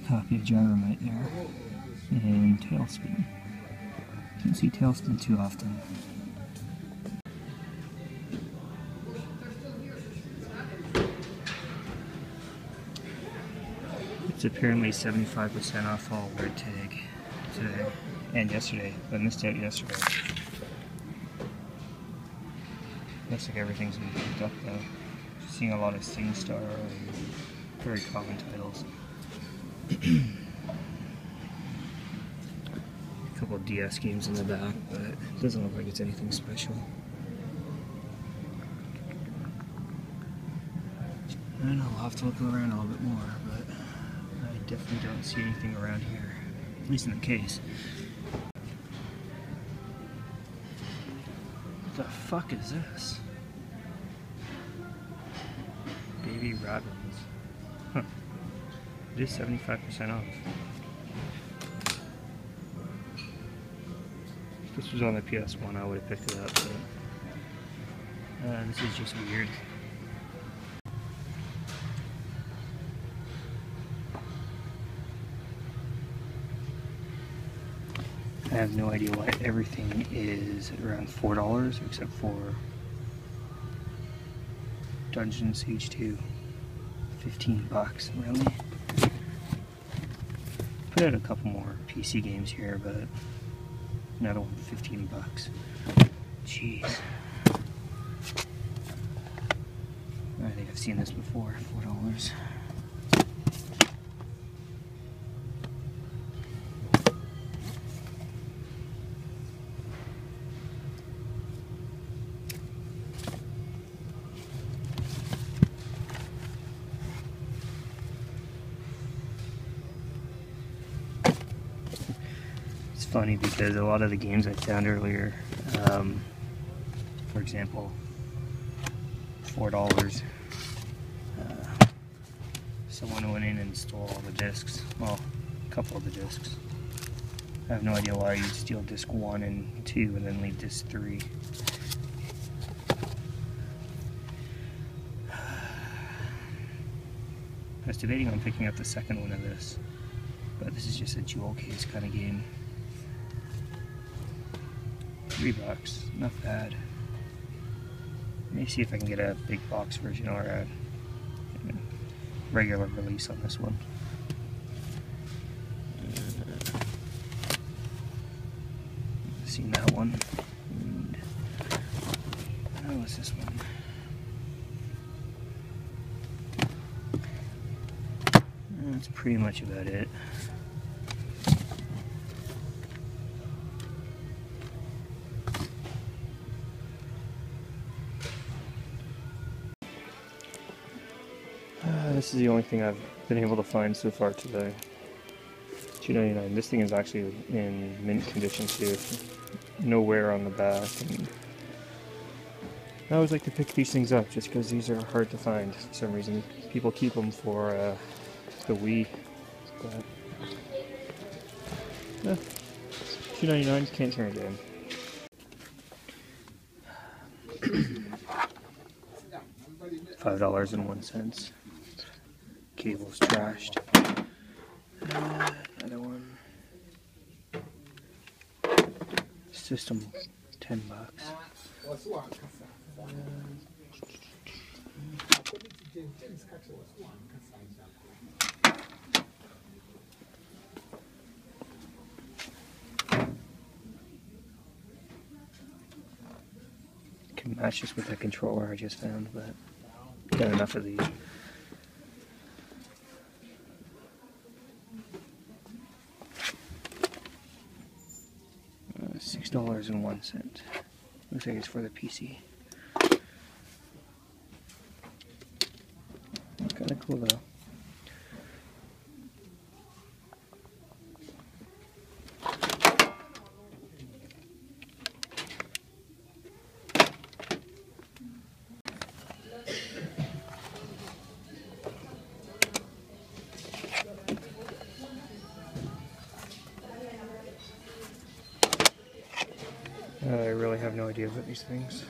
copy of Gyromite there. And Tailspin. Don't see Tailspin too often. It's apparently 75% off all red tag today and yesterday. I missed out yesterday. Looks like everything's been picked up though. Seeing a lot of SingStar and very common titles. A couple of DS games in the back, but it doesn't look like it's anything special. I don't know, I'll have to look around a little bit more, but I definitely don't see anything around here, at least in the case. What the fuck is this? Baby Rabbits. Huh. It is 75% off. If this was on the PS1, I would have picked it up, but this is just weird. I have no idea why everything is around $4 except for Dungeon Siege 2. 15 bucks, really? Put out a couple more PC games here, but another one 15 bucks. Jeez. I think I've seen this before, $4. Funny because a lot of the games I found earlier, for example, $4, someone went in and stole all the discs, well, a couple of the discs. I have no idea why you'd steal disc 1 and 2 and then leave disc 3. I was debating on picking up the second one of this, but this is just a jewel case kind of game. $3, not bad. Let me see if I can get a big box version or a regular release on this one. Seen that one. And how was this one? That's pretty much about it. This is the only thing I've been able to find so far today. $2.99. This thing is actually in mint condition too. No wear on the back. And I always like to pick these things up just because these are hard to find for some reason. People keep them for the Wii. But $2.99, can't turn it down. $5.01. Cable's trashed. Another one. System, $10. Can match this with the controller I just found, but got enough of these. $6.01. Looks like it's for the PC. Kinda cool though. I really have no idea about these things.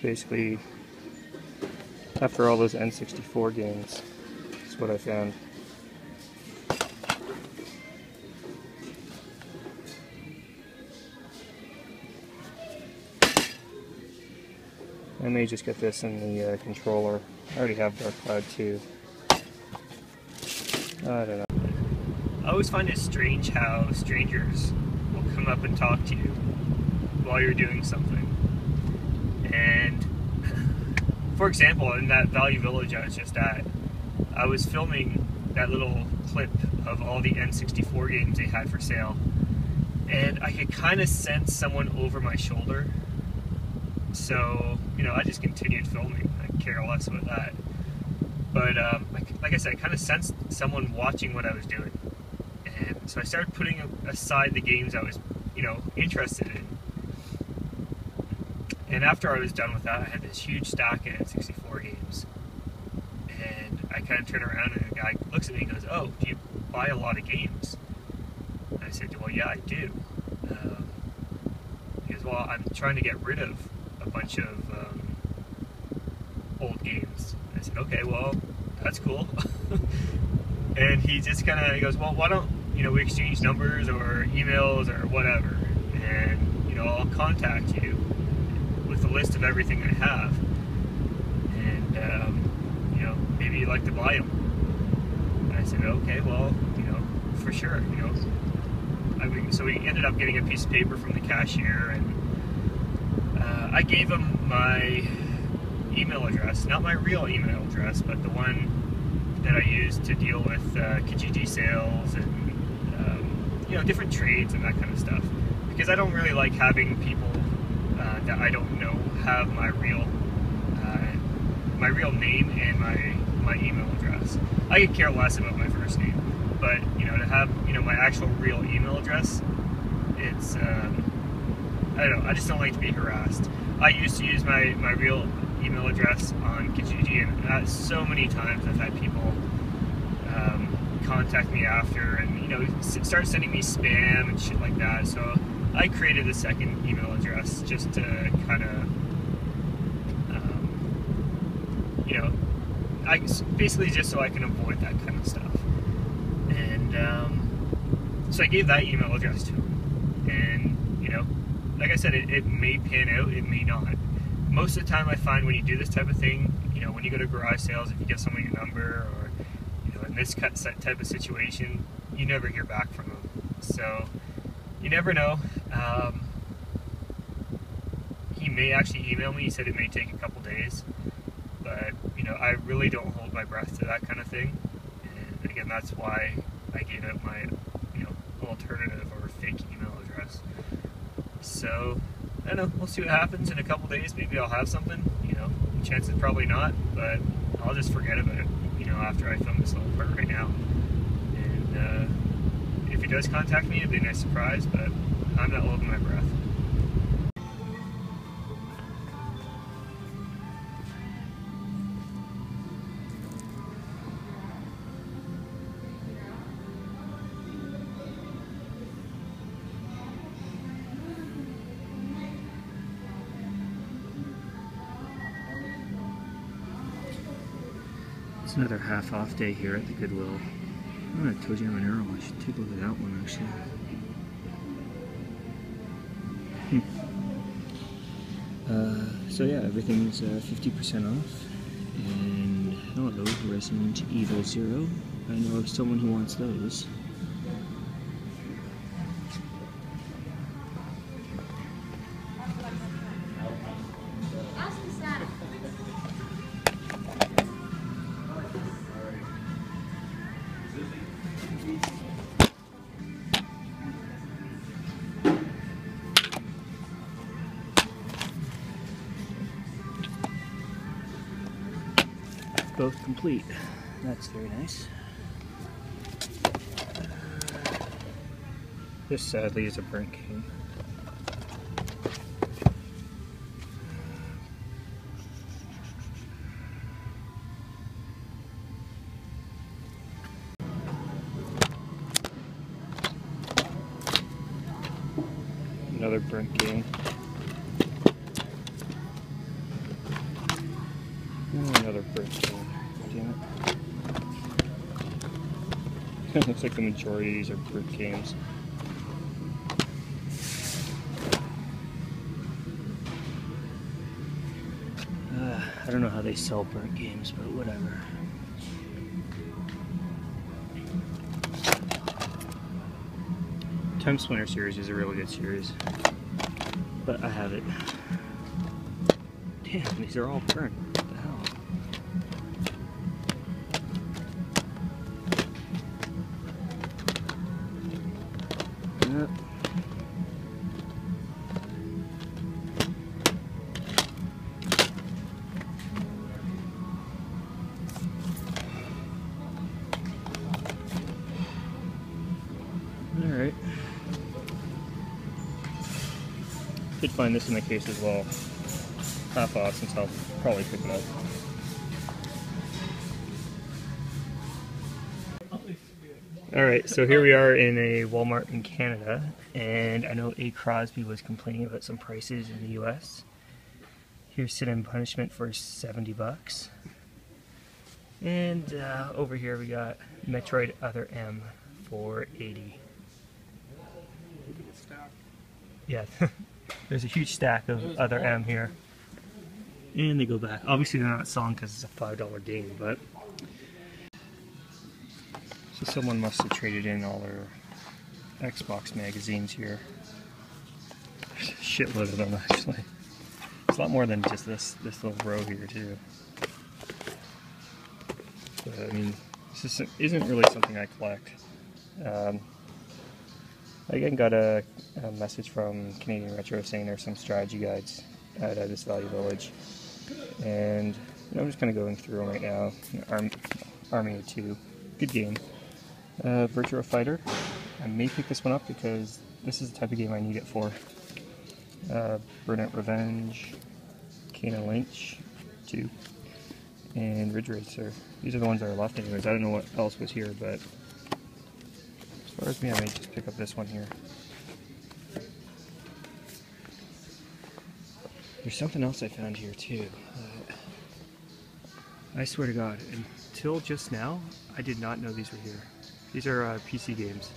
Basically, after all those N64 games, that's what I found. I may just get this in the controller. I already have Dark Cloud 2. I don't know. I always find it strange how strangers will come up and talk to you while you're doing something. And for example, in that Value Village I was just at, I was filming that little clip of all the N64 games they had for sale, and I could kind of sense someone over my shoulder. So, you know, I just continued filming. I care less about that. But like I said, I kind of sensed someone watching what I was doing. And so I started putting aside the games I was, you know, interested in. And after I was done with that, I had this huge stack of N64 games. And I kind of turn around and the guy looks at me and goes, "Oh, do you buy a lot of games?" And I said, "Well, yeah, I do." He goes, "Well, I'm trying to get rid of a bunch of old games." I said, "Okay, well, that's cool." And he just kind of, he goes, "Well, why don't, you know, we exchange numbers or emails or whatever, and, you know, I'll contact you with a list of everything I have, and, you know, maybe you'd like to buy them." And I said, "Okay, well, you know, for sure, you know." So we ended up getting a piece of paper from the cashier, and I gave him my email address, not my real email address, but the one that I use to deal with Kijiji sales and you know, different trades and that kind of stuff. Because I don't really like having people that I don't know have my real name and my email address. I could care less about my first name, but you know, to have, you know, my actual real email address, it's I don't know, I just don't like to be harassed. I used to use my real email address on Kijiji, and so many times I've had people contact me after and, you know, start sending me spam and shit like that. So I created a second email address just to kind of, you know, basically just so I can avoid that kind of stuff. And so I gave that email address to him, and, you know, like I said, it may pan out, it may not. Most of the time I find when you do this type of thing, you know, when you go to garage sales, if you give someone your number, or, you know, in this type of situation, you never hear back from them. So, you never know. He may actually email me. He said it may take a couple days. But, you know, I really don't hold my breath to that kind of thing. And again, that's why I gave out my, you know, alternative or fake email address. So, I don't know, we'll see what happens in a couple days. Maybe I'll have something, you know, chances probably not, but I'll just forget about it, you know, after I film this little part right now. And if he does contact me, it'd be a nice surprise, but I'm not holding my breath. It's another half-off day here at the Goodwill. Oh, I told you I'm an arrow. I should take a look at that one, actually. So yeah, everything's 50% off. And hello, Resident Evil 0. I know of someone who wants those. Both complete. That's very nice. This sadly is a burnt cane. Another burnt cane. Bird game. Damn it. It looks like the majority of these are bird games. I don't know how they sell bird games, but whatever. Time Splinter series is a really good series, but I have it. Damn, these are all burnt. What the hell? Yep. Alright. Did find this in the case as well. Half off, since I'll probably pick it up. Alright, so here we are in a Walmart in Canada, and I know A. Crosby was complaining about some prices in the US. Here's Sin and Punishment for 70 bucks. And over here we got Metroid Other M for 80. Yeah, there's a huge stack of Other M here. And they go back. Obviously they're not selling because it's a $5 game, but... So someone must have traded in all their Xbox magazines here. There's a shitload of them, actually. It's a lot more than just this little row here, too. But, I mean, this isn't really something I collect. I again got a message from Canadian Retro saying there's some strategy guides at this Value Village. And I'm just kind of going through them right now. Army of Two. Good game. Virtua Fighter. I may pick this one up because this is the type of game I need it for. Burnout Revenge. Kena Lynch 2. And Ridge Racer. These are the ones that are left anyways. I don't know what else was here, but as far as me, I may just pick up this one here. There's something else I found here too. I swear to God, until just now, I did not know these were here. These are PC games.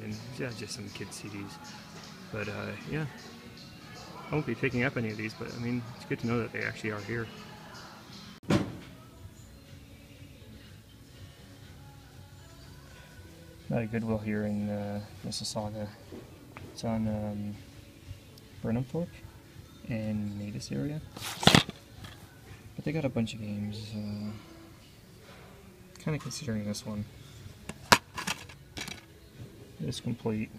And yeah, just some kid CDs. But yeah, I won't be picking up any of these, but I mean, it's good to know that they actually are here. Got a Goodwill here in Mississauga. It's on Burnhamthorpe and Mavis area. But they got a bunch of games. Kind of considering this one. It's complete.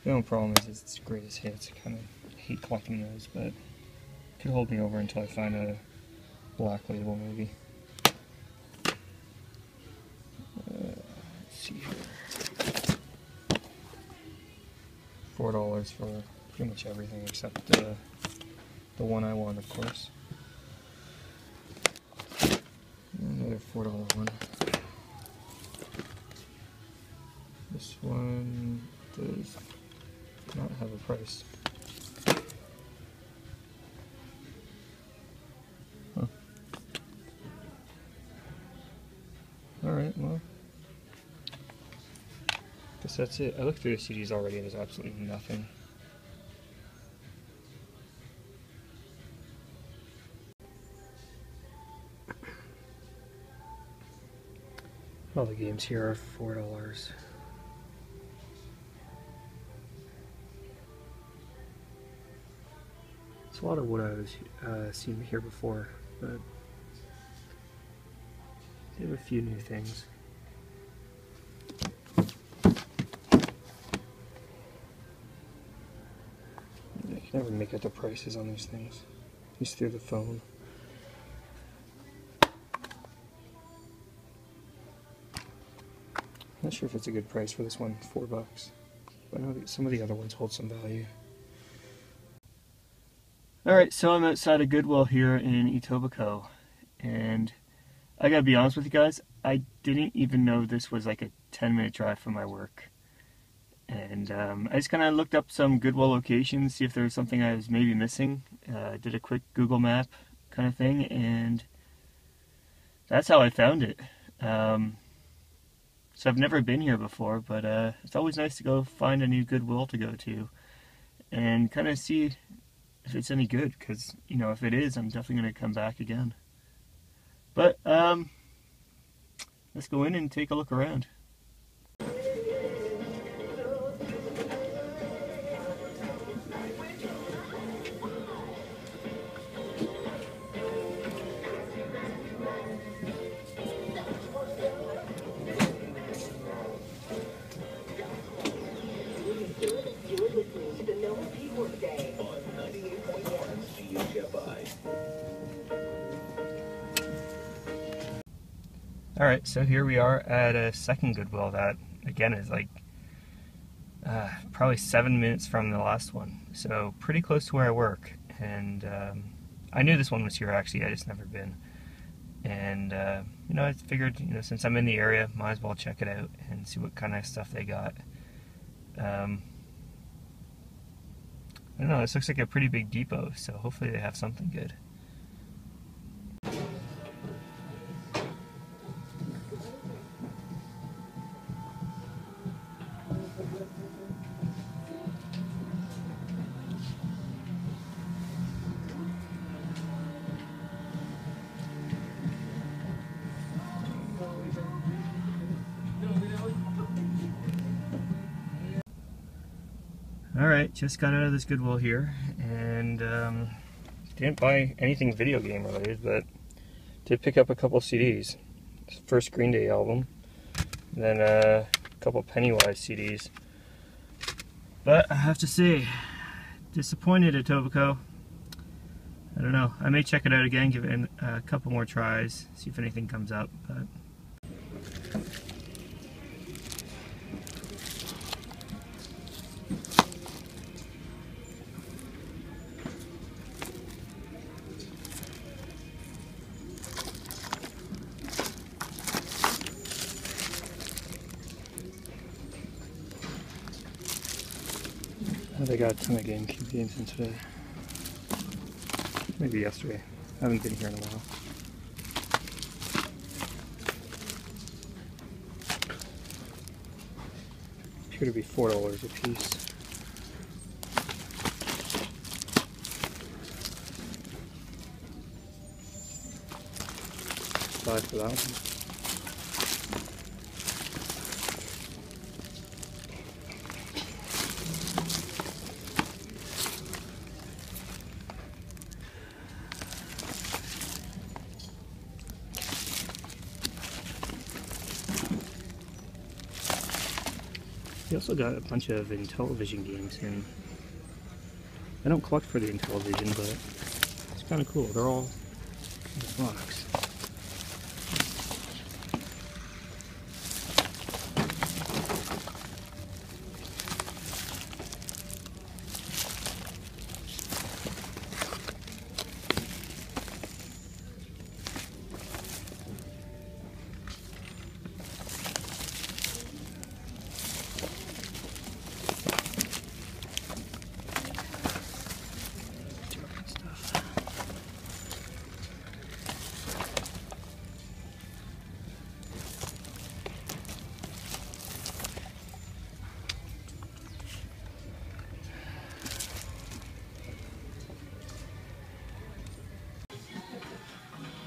The only problem is it's greatest hits. I kind of hate collecting those, but could hold me over until I find a black label maybe. Let's see here. $4 for pretty much everything except the one I want, of course. Another $4 one. This one does not have a price. Huh. Alright, well, guess that's it. I looked through the CDs already and there's absolutely nothing. All the games here are $4. It's a lot of what I was seen here before, but they have a few new things. I can never make out the prices on these things, just through the phone. Not sure if it's a good price for this one, $4. But I know that some of the other ones hold some value. Alright, so I'm outside of Goodwill here in Etobicoke, and I gotta be honest with you guys, I didn't even know this was like a 10-minute drive from my work. And I just kind of looked up some Goodwill locations, see if there was something I was maybe missing. Did a quick Google map, kind of thing, and that's how I found it. So I've never been here before, but it's always nice to go find a new Goodwill to go to and kind of see if it's any good, because, you know, if it is, I'm definitely going to come back again. But let's go in and take a look around. Alright, so here we are at a second Goodwill that, again, is like probably 7 minutes from the last one. So pretty close to where I work. And I knew this one was here, actually. I just never been. And, you know, I figured, you know, since I'm in the area, might as well check it out and see what kind of stuff they got. I don't know, this looks like a pretty big depot, so hopefully they have something good. Alright, just got out of this Goodwill here, and didn't buy anything video game related, but did pick up a couple CDs. First Green Day album, then a couple Pennywise CDs. But I have to say, disappointed at Etobicoke. I don't know, I may check it out again, give it a couple more tries, see if anything comes up. But they got a ton of GameCube games in today. Maybe yesterday. I haven't been here in a while. Appear to be $4 a piece. $5 for that one. They also got a bunch of Intellivision games, and I don't collect for the Intellivision, but it's kind of cool. They're all in the box.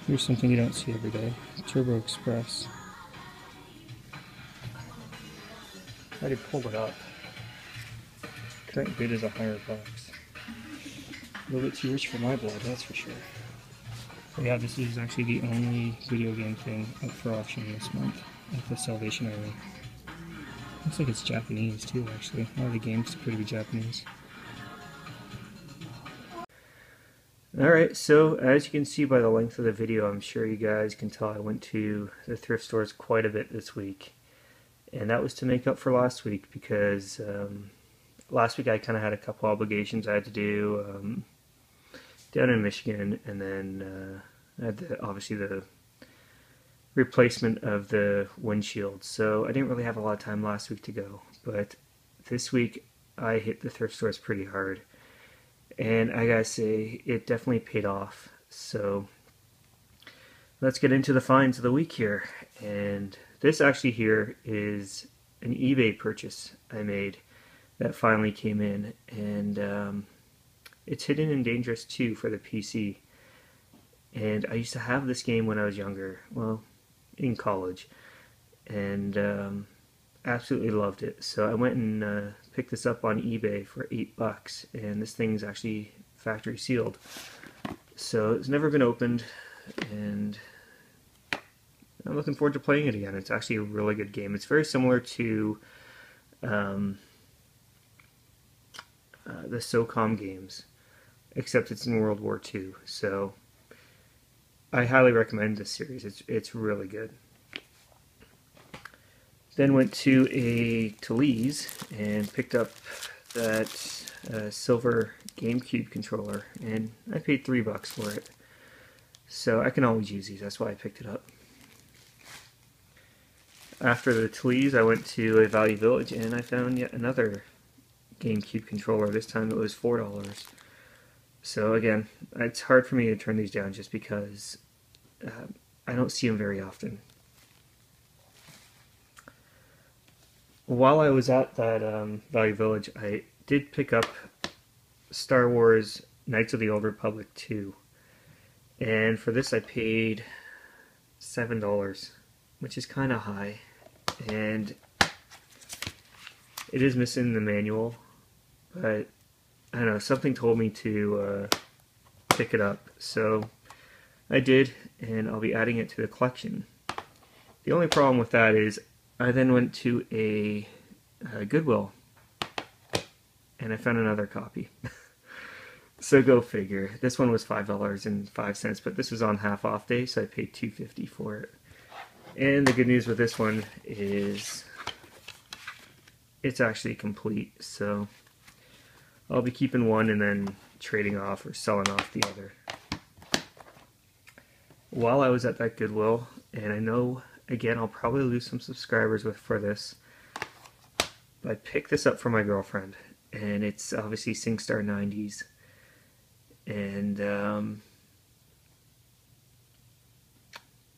Here's something you don't see every day. Turbo Express. I already pulled it up. Current bid is $100. A little bit too rich for my blood, that's for sure. But yeah, this is actually the only video game thing up for auction this month at the Salvation Army. Looks like it's Japanese too, actually. A lot of the games appear to be Japanese. Alright, so as you can see by the length of the video, I'm sure you guys can tell I went to the thrift stores quite a bit this week. And that was to make up for last week, because last week I kind of had a couple obligations I had to do down in Michigan, and then I had obviously the replacement of the windshield. So I didn't really have a lot of time last week to go, but this week I hit the thrift stores pretty hard. And I gotta say, it definitely paid off. So let's get into the finds of the week here. And this actually here is an eBay purchase I made that finally came in, and it's Hidden and Dangerous 2 for the PC. And I used to have this game when I was younger, well, in college, and absolutely loved it. So I went and picked this up on eBay for $8, and this thing's actually factory sealed. So it's never been opened, and I'm looking forward to playing it again. It's actually a really good game. It's very similar to the SOCOM games, except it's in World War II. So I highly recommend this series. It's really good. Then went to a Lee's and picked up that silver GameCube controller, and I paid $3 for it. So I can always use these. That's why I picked it up. After the Lee's, I went to a Value Village and I found yet another GameCube controller. This time it was $4. So again, it's hard for me to turn these down just because I don't see them very often. While I was at that Value Village, I did pick up Star Wars Knights of the Old Republic 2. And for this I paid $7, which is kind of high. And it is missing the manual, but I don't know, something told me to pick it up. So I did, and I'll be adding it to the collection. The only problem with that is I then went to a Goodwill and I found another copy. So go figure. This one was $5.05, but this was on half off day, so I paid $2.50 for it. And the good news with this one is it's actually complete, so I'll be keeping one and then trading off or selling off the other. While I was at that Goodwill, and I know, again, I'll probably lose some subscribers for this, but I picked this up for my girlfriend, and it's obviously SingStar 90s, and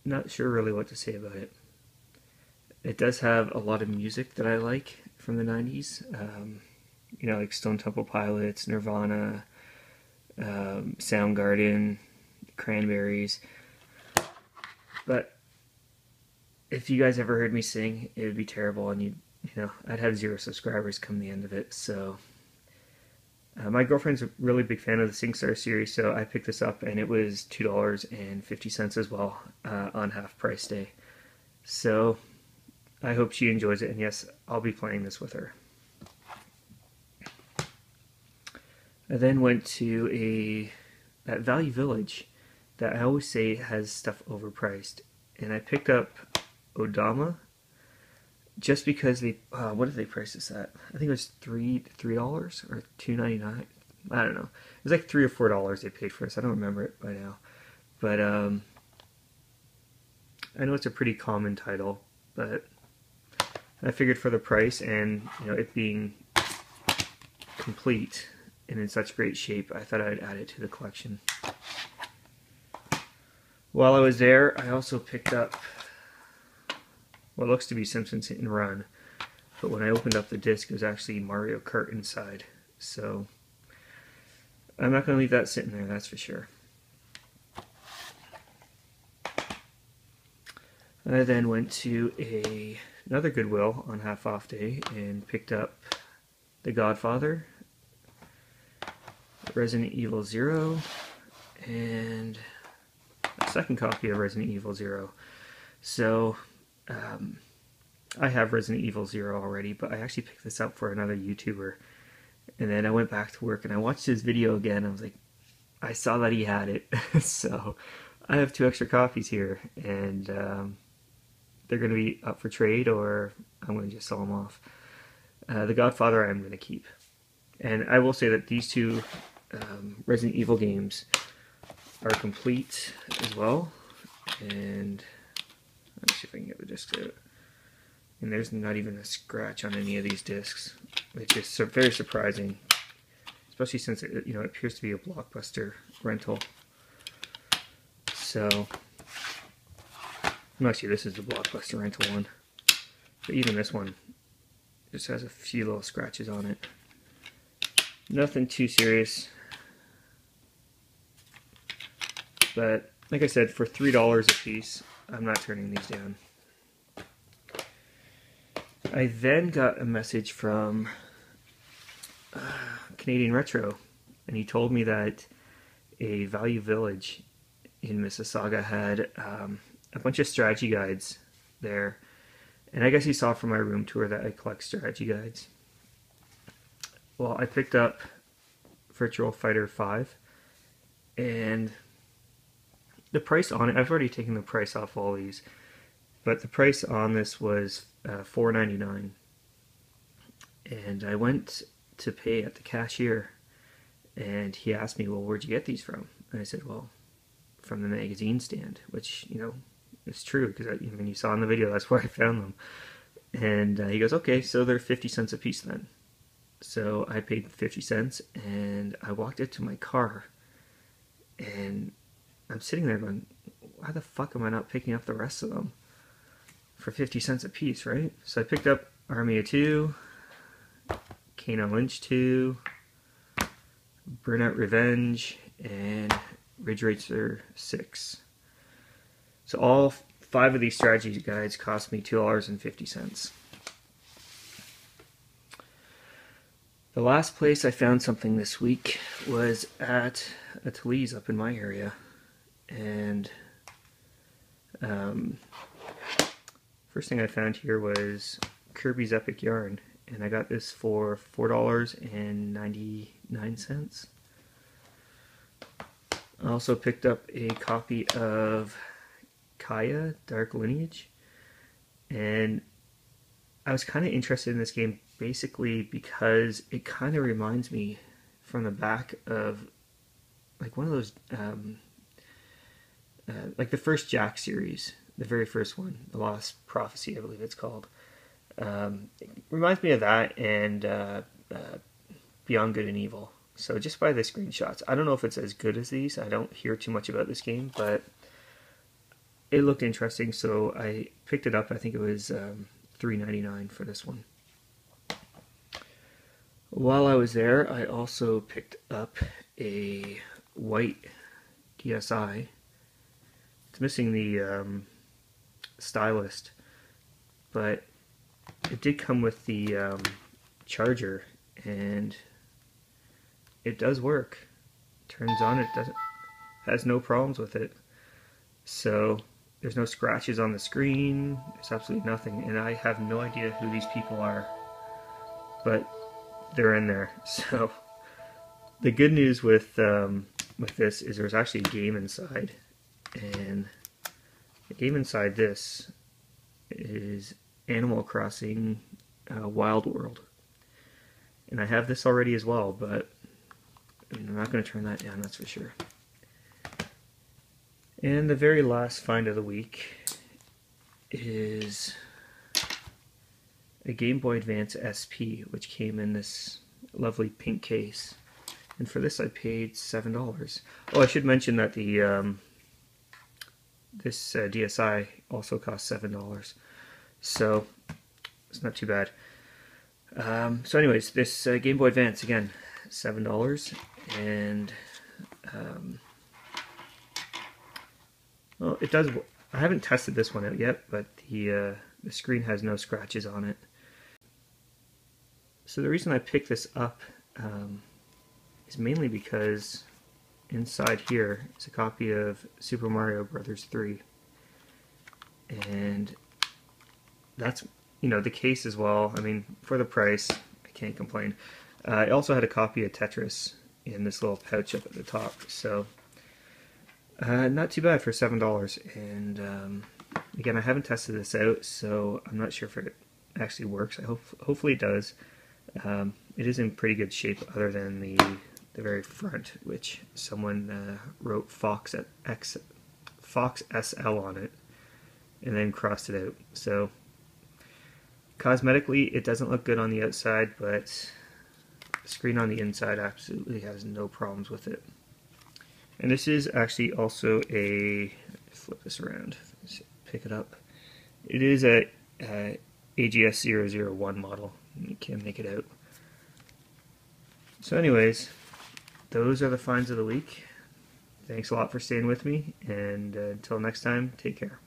not sure really what to say about it. It does have a lot of music that I like from the 90s, you know, like Stone Temple Pilots, Nirvana, Soundgarden, Cranberries. But if you guys ever heard me sing, it would be terrible, and you know, I'd have 0 subscribers come the end of it. So my girlfriend's a really big fan of the SingStar series, so I picked this up, and it was $2.50 as well on half price day. So I hope she enjoys it, and yes, I'll be playing this with her. I then went to that Value Village that I always say has stuff overpriced, and I picked up Odama just because they, what did they price this at? I think it was $3 or $2.99. I don't know. It was like $3 or $4 they paid for this. I don't remember it by now, but I know it's a pretty common title, but I figured for the price and, you know, it being complete and in such great shape, I thought I'd add it to the collection. While I was there, I also picked up what looks to be Simpsons Hit and Run, but when I opened up the disc, it was actually Mario Kart inside. So I'm not going to leave that sitting there, that's for sure. I then went to another Goodwill on half off day and picked up The Godfather, Resident Evil 0, and a second copy of Resident Evil 0. So I have Resident Evil 0 already, but I actually picked this up for another YouTuber. And then I went back to work and I watched his video again. I was like, I saw that he had it. So I have 2 extra copies here, and they're going to be up for trade, or I'm going to just sell them off. The Godfather I'm going to keep. And I will say that these 2 Resident Evil games are complete as well. And let's see if I can get the discs out. And there's not even a scratch on any of these discs, which is very surprising, especially since it, you know, it appears to be a Blockbuster rental. So, actually this is the Blockbuster rental one, but even this one just has a few little scratches on it. Nothing too serious, but like I said, for $3 a piece, I'm not turning these down. I then got a message from Canadian Retro, and he told me that a Value Village in Mississauga had a bunch of strategy guides there, and I guess he saw from my room tour that I collect strategy guides. Well, I picked up Virtual Fighter 5, and the price on it, I've already taken the price off all these, but the price on this was $4.99, and I went to pay at the cashier, and he asked me, well, where'd you get these from? And I said, well, from the magazine stand, which, you know, is true, because I mean, you saw in the video, that's where I found them. And he goes, okay, so they're 50 cents a piece then. So I paid 50 cents, and I walked it to my car, and I'm sitting there going, why the fuck am I not picking up the rest of them for 50 cents a piece, right? So I picked up Army of Two, Kano Lynch 2, Burnout Revenge, and Ridge Racer 6. So all 5 of these strategy guides cost me $2.50. The last place I found something this week was at a Talese up in my area, and first thing I found here was Kirby's Epic Yarn, and I got this for $4.99. I also picked up a copy of Kaya Dark Lineage, and I was kind of interested in this game basically because it kind of reminds me from the back of like one of those like the first Jack series, the very first one, The Lost Prophecy, I believe it's called. It reminds me of that and Beyond Good and Evil. So just by the screenshots, I don't know if it's as good as these. I don't hear too much about this game, but it looked interesting, so I picked it up. I think it was $3.99 for this one. While I was there, I also picked up a white DSi. It's missing the stylist, but it did come with the charger, and it does work. Turns on, it doesn't, has no problems with it. So there's no scratches on the screen, there's absolutely nothing, and I have no idea who these people are, but they're in there. So the good news with this is there's actually a game inside, and the game inside this is Animal Crossing Wild World, and I have this already as well, but I'm not going to turn that down, that's for sure. And the very last find of the week is a Game Boy Advance SP, which came in this lovely pink case. And for this I paid $7. Oh, I should mention that the this DSi also cost $7. So it's not too bad. So anyways, this Game Boy Advance, again, $7. And well, it does. I haven't tested this one out yet, but the screen has no scratches on it. So the reason I picked this up is mainly because inside here is a copy of Super Mario Bros. 3, and that's, you know, the case as well. I mean, for the price, I can't complain. I also had a copy of Tetris in this little pouch up at the top, so not too bad for $7. And again, I haven't tested this out, so I'm not sure if it actually works. Hopefully it does. It is in pretty good shape, other than the very front, which someone wrote Fox SL on it, and then crossed it out. So cosmetically, it doesn't look good on the outside, but the screen on the inside absolutely has no problems with it. And this is actually also a flip this around. Let's pick it up. It is a AGS001 model. You can't make it out. So anyways, those are the finds of the week. Thanks a lot for staying with me, and until next time, take care.